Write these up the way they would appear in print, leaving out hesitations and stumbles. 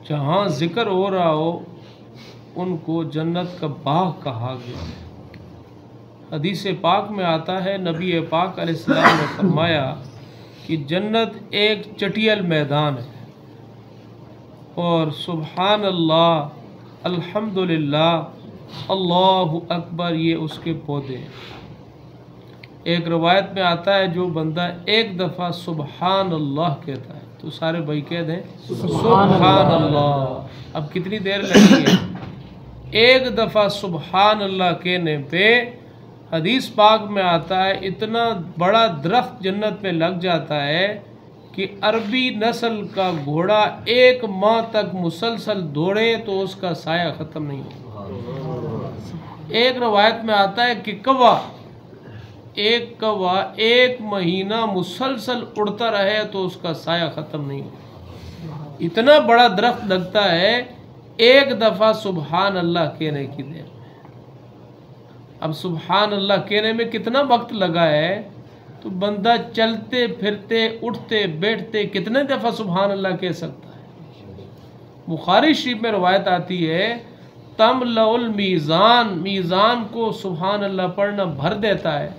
जहाँ जिक्र हो रहा हो उनको जन्नत का बाग कहा गया। हदीस पाक में आता है, नबी पाक अलैहिस्सलाम ने फरमाया कि जन्नत एक चटियल मैदान है और सुबहान अल्लाह, अल्हम्दुलिल्लाह, अल्लाहु अकबर ये उसके पौधे हैं। एक रवायत में आता है जो बंदा एक दफ़ा सुबहान अल्लाह कहता है तो सारे भाई कह दें सुबहान अल्लाह। अब कितनी देर लगी है? एक दफ़ा सुबहान अल्लाह कहने पे हदीस पाक में आता है इतना बड़ा दरख्त जन्नत में लग जाता है कि अरबी नस्ल का घोड़ा 1 माह तक मुसलसल दौड़े तो उसका साया ख़त्म नहीं होगा। एक रवायत में आता है कि कौवा 1 महीना मुसलसल उड़ता रहे तो उसका साया ख़त्म नहीं होगा। इतना बड़ा दरख्त लगता है एक दफ़ा सुबहान अल्लाह कहने की देर में। अब सुबहान अल्लाह कहने में कितना वक्त लगा है तो बंदा चलते फिरते उठते बैठते कितने दफ़ा सुबहान अल्लाह कह सकता है। बुखारी शरीफ में रवायत आती है तमलउल मीज़ान, मीज़ान को सुबहान अल्लाह पढ़ना भर देता है।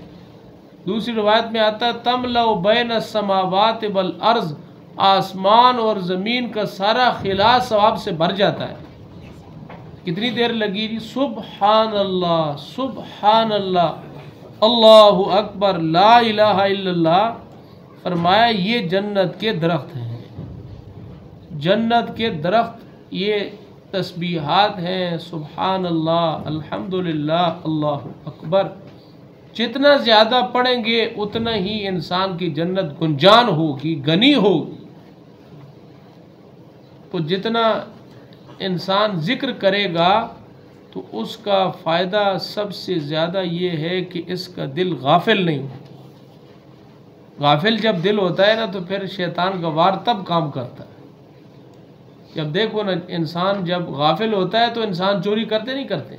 दूसरी रवायत में आता है तमलउ बैन समावात वल अर्ज़, आसमान और ज़मीन का सारा खिला सवाब से भर जाता है। कितनी देर लगी जी? सुबहान अल्लाह, सुबहान अल्लाह, अल्लाहु अकबर, ला इलाहा इल्लल्लाह। फरमाया ये जन्नत के दरख्त हैं, जन्नत के दरख्त ये तस्बीहात हैं, सुबहान अल्लाह, अल्हम्दुलिल्लाह, अल्लाहु अकबर। जितना ज़्यादा पढ़ेंगे उतना ही इंसान की जन्नत गुंजान होगी, गनी होगी। तो जितना इंसान जिक्र करेगा तो उसका फ़ायदा सबसे ज़्यादा ये है कि इसका दिल गाफिल नहीं हो। गाफिल जब दिल होता है ना तो फिर शैतान का वार तब काम करता है। जब देखो ना, इंसान जब गाफिल होता है तो इंसान चोरी करते नहीं करते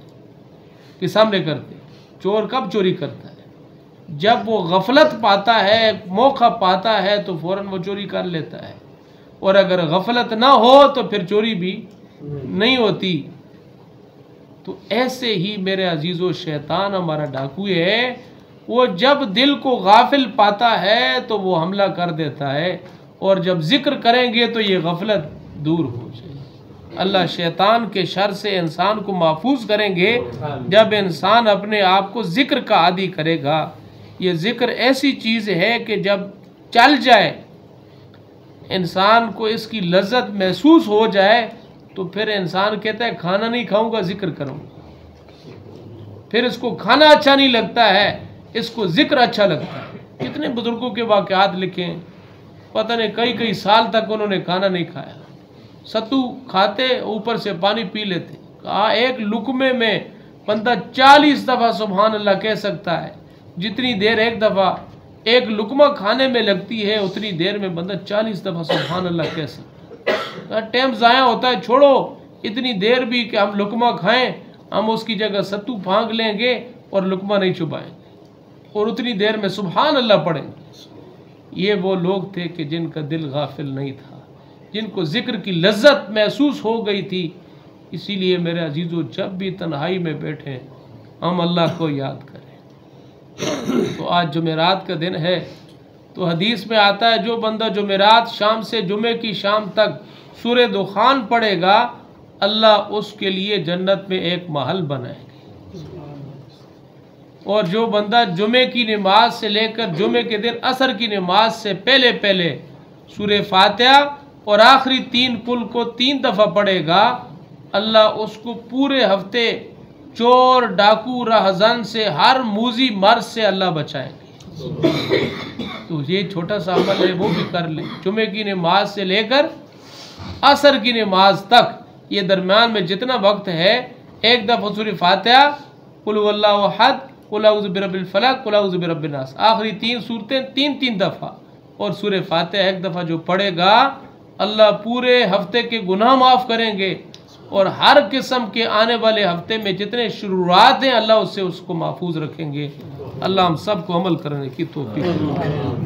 कि सामने करते। चोर कब चोरी करता है? जब वो गफलत पाता है, मौका पाता है तो फ़ौरन वो चोरी कर लेता है। और अगर गफलत ना हो तो फिर चोरी भी नहीं होती। तो ऐसे ही मेरे अजीज़ो शैतान हमारा डाकू है, वो जब दिल को गाफिल पाता है तो वो हमला कर देता है। और जब जिक्र करेंगे तो ये गफलत दूर हो जाए। अल्लाह शैतान के शर से इंसान को महफूज करेंगे जब इंसान अपने आप को जिक्र का आदी करेगा। ये जिक्र ऐसी चीज़ है कि जब चल जाए, इंसान को इसकी लज्जत महसूस हो जाए तो फिर इंसान कहता है खाना नहीं खाऊंगा, जिक्र करूंगा। फिर इसको खाना अच्छा नहीं लगता है, इसको जिक्र अच्छा लगता है। कितने बुजुर्गों के वाक़यात लिखे, पता नहीं कई साल तक उन्होंने खाना नहीं खाया, सत्तू खाते ऊपर से पानी पी लेते। कहा एक लुकमे में बंदा 40 दफ़ा सुबहान अल्लाह कह सकता है। जितनी देर एक दफ़ा एक लुकमा खाने में लगती है उतनी देर में बंदा 40 दफ़ा सुबहान अल्लाह कह सकता है। टाइम ज़ाया होता है, छोड़ो इतनी देर भी कि हम लुकमा खाएं, हम उसकी जगह सत्तू फांक लेंगे और लुकमा नहीं चुबाएंगे और उतनी देर में सुबहान अल्लाह पढ़ेंगे। ये वो लोग थे कि जिनका दिल गाफिल नहीं था, जिनको जिक्र की लज्जत महसूस हो गई थी। इसीलिए मेरे अजीज़ों, जब भी तन्हाई में बैठे हम अल्लाह को याद करें। तो आज जुमेरात का दिन है, तो हदीस में आता है जो बंदा जुमेरात शाम से जुमे की शाम तक सूरे दुखान पढ़ेगा, अल्लाह उसके लिए जन्नत में एक महल बनाएगा। और जो बंदा जुमे की नमाज से लेकर जुमे के दिन असर की नमाज से पहले पहले सूरे फातिहा और आखिरी 3 कुल को 3 दफ़ा पढ़ेगा, अल्लाह उसको पूरे हफ्ते चोर, डाकू, राहजन से, हर मूजी मर्द से अल्लाह बचाएंगे। तो ये छोटा सा अमल है, वो भी कर ले। जुमे की नमाज से लेकर असर की नमाज तक, ये दरमियान में जितना वक्त है, एक दफ़ा सूरह फातिहा, कुल हुवल्लाहु अहद, कुल अऊज़ु बिरब्बिल फलक, कुल अऊज़ु बिरब्बिन नास, आखिरी 3 सूरतें 3 दफ़ा। और सूरह फातिहा एक दफ़ा जो पढ़ेगा, अल्लाह पूरे हफ्ते के गुनाह माफ़ करेंगे और हर किस्म के आने वाले हफ्ते में जितने शुरुआत हैं अल्लाह उससे उसको महफूज रखेंगे। अल्लाह हम सब को अमल करने की तौफीक दे।